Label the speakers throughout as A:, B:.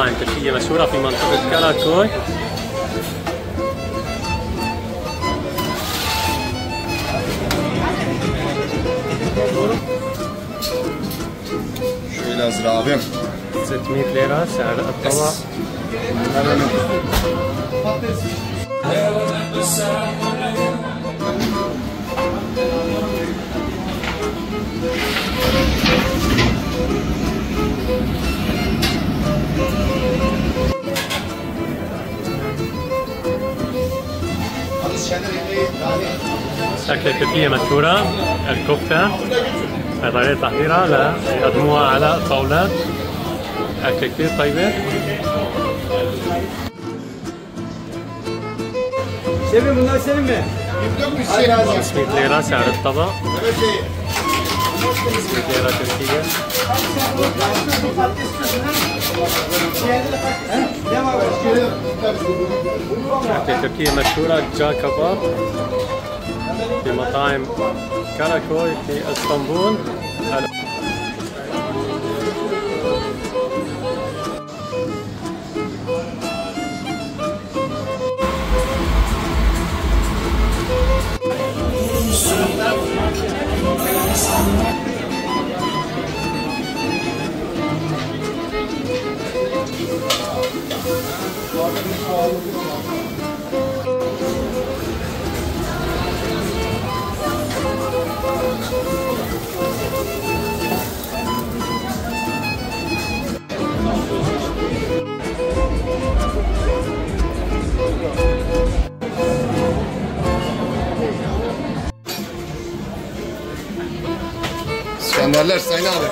A: مطاعم تركية مشهورة في منطقة كاراكوي.
B: شوية ازرق abim.
A: 600 ليرة سعر الطبق. أكلة تركية مشهورة الكفتة، طريقة تحضيرها ليقدموها على الطاولات. أكلة كتير طيبة.
C: Şefim bunlar senin mi?
A: 500 ليرة سعر الطبق. 500 ليرة تركية. أكلة تركية مشهورة جا كباب في مطاعم كاراكوي في اسطنبول.
B: İskenderler Sayın abi.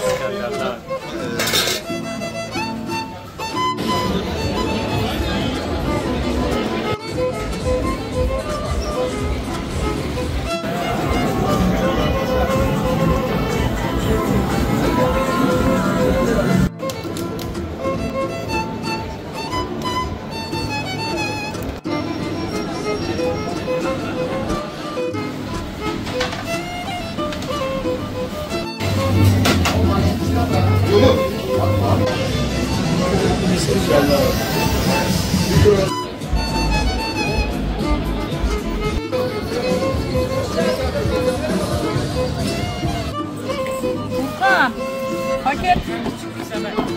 D: Paket.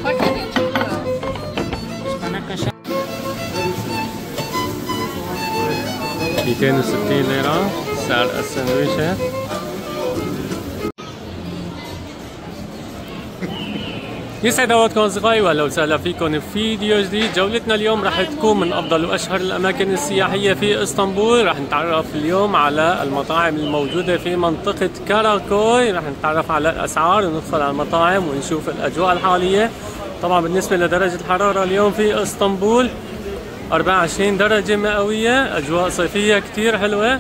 D: Paketin çıktı. Bana kaşar.
A: 260 ليرة سعر السندويشة. يسعد اوقاتكم اصدقائي واهلا وسهلا فيكم في فيديو جديد. جولتنا اليوم راح تكون من افضل واشهر الاماكن السياحيه في اسطنبول. راح نتعرف اليوم على المطاعم الموجوده في منطقه كاراكوي، راح نتعرف على الاسعار وندخل على المطاعم ونشوف الاجواء الحاليه. طبعا بالنسبه لدرجه الحراره اليوم في اسطنبول 24 درجه مئويه، اجواء صيفيه كثير حلوه.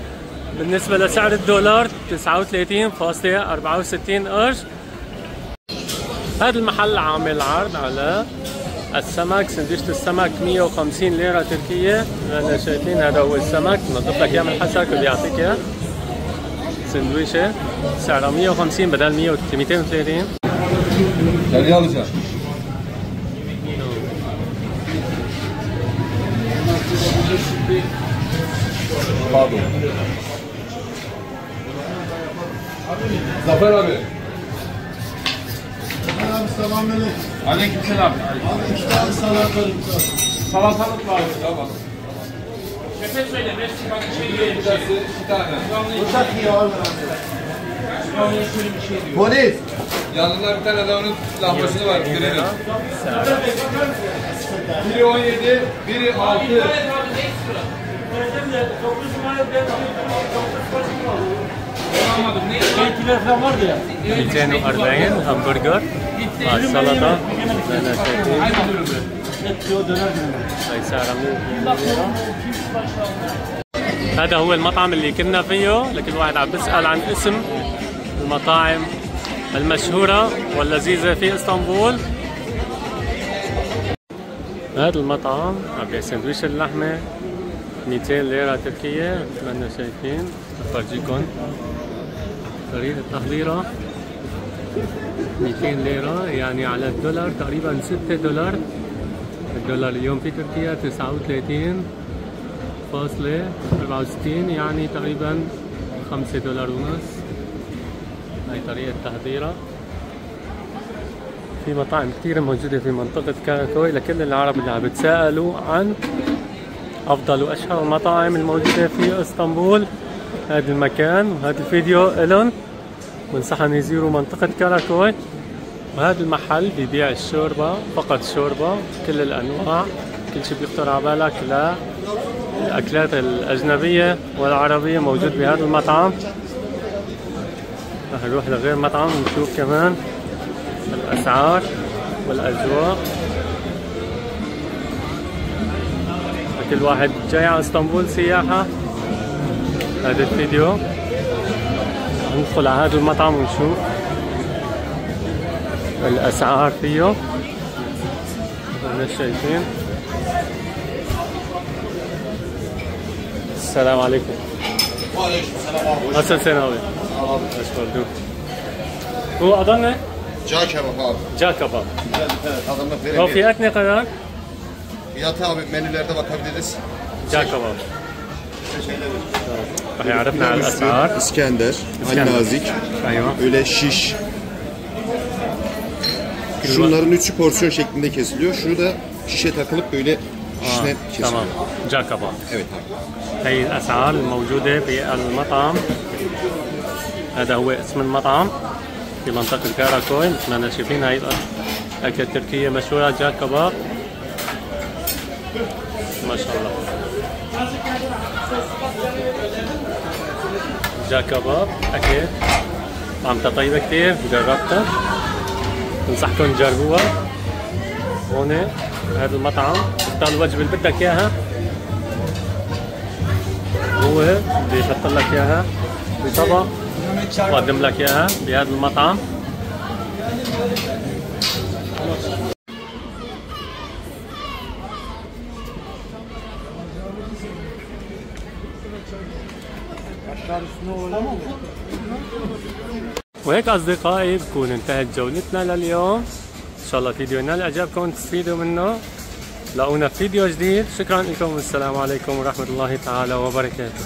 A: بالنسبه لسعر الدولار 39.64 قرش. هذا المحل عامل عرض على السمك، سندويشة السمك 150 ليرة تركية. لأننا شايفين هذا هو السمك، نضيف لك اياه من الحسك وبيعطيك اياه. سندويشة سعرها 150 بدل 230.
B: Nereye alacağım? Pardon. Zafer abi.
E: Selamünaleyküm.
B: Aleykümselam.
E: Abi 3 tane salatalık var.
B: Salatalık var. Tamam.
D: Şefe söyle 5 tane şey yiyelim.
B: Bir tane.
E: Uçak yiyor abi. Polis.
B: Yanında bir tane de onun lahmacunu var. Görelim. Biri 17, biri 6.
A: 240 همبرجر مع السلطة. أنا شايفين هاي سعرها 100 ليرة. هذا هو المطعم اللي كنا فيه، لكن الواحد عم بيسأل عن اسم المطاعم المشهورة واللذيذة في اسطنبول. هذا المطعم عم بيع سندويش اللحمة 200 ليرة تركية مثل ما شايفين. بفرجيكم طريقة تحضيرها 200 ليرة، يعني على الدولار تقريبا 6 دولار. الدولار اليوم في تركيا 39.64 يعني تقريبا 5 دولار ونص. هاي طريقة تحضيرها. في مطاعم كثيرة موجودة في منطقة كاراكوي لكل العرب اللي عم بتسألوا عن أفضل وأشهر المطاعم الموجودة في اسطنبول. هذا المكان وهذا الفيديو إلن، بنصحن يزوروا منطقة كاراكوي. وهذا المحل بيبيع الشوربة، فقط شوربة كل الأنواع، كل شيء بيخطر على بالك للأكلات الأجنبية والعربية موجود بهذا المطعم. رح نروح لغير مطعم ونشوف كمان الأسعار والأجواء. كل واحد جاي على اسطنبول سياحة. هذا الفيديو ندخل على هذا المطعم ونشوف الأسعار فيه. هنا شايفين. السلام عليكم.
E: وعليكم السلام ورحمة
A: أصل سنوي. أشكر. هو أضلنا
E: Cağ kebap abi.
A: جا كباب.
E: Evet adamlar
A: هو
E: verebilir.
A: fiyat ne kadar?
E: Fiyatı abi menülerde bakabiliriz.
A: جا كباب. رح يعرفنا على الأسعار.
E: İskender,
A: İskender.
E: Ali Nazik,
A: أيوة.
E: öyle şiş. Şunların üçü porsiyon şeklinde kesiliyor. Şurada şişe takılıp böyle şişine kesiliyor.
A: تمام. جا كباب.
E: Evet abi.
A: هي الأسعار الموجودة في المطعم. هذا هو اسم المطعم في منطقة كاراكوي. مثل ما شايفين هاي أكلة تركية مشهورة جا كباب. ما شاء الله. جا كباب أكل طعمتها طيبة كتير، جربتها، بنصحكم تجربوها. هون هذا المطعم اختار الوجبة اللي بدك إياها، هو بيحط لك إياها بطبق وقدم لك إياها بهذا المطعم. وهيك أصدقائي بكون انتهت جولتنا لليوم. إن شاء الله فيديو نال إعجابكم تستفيدوا منه. لاقونا في فيديو جديد. شكرا لكم والسلام عليكم ورحمة الله تعالى وبركاته.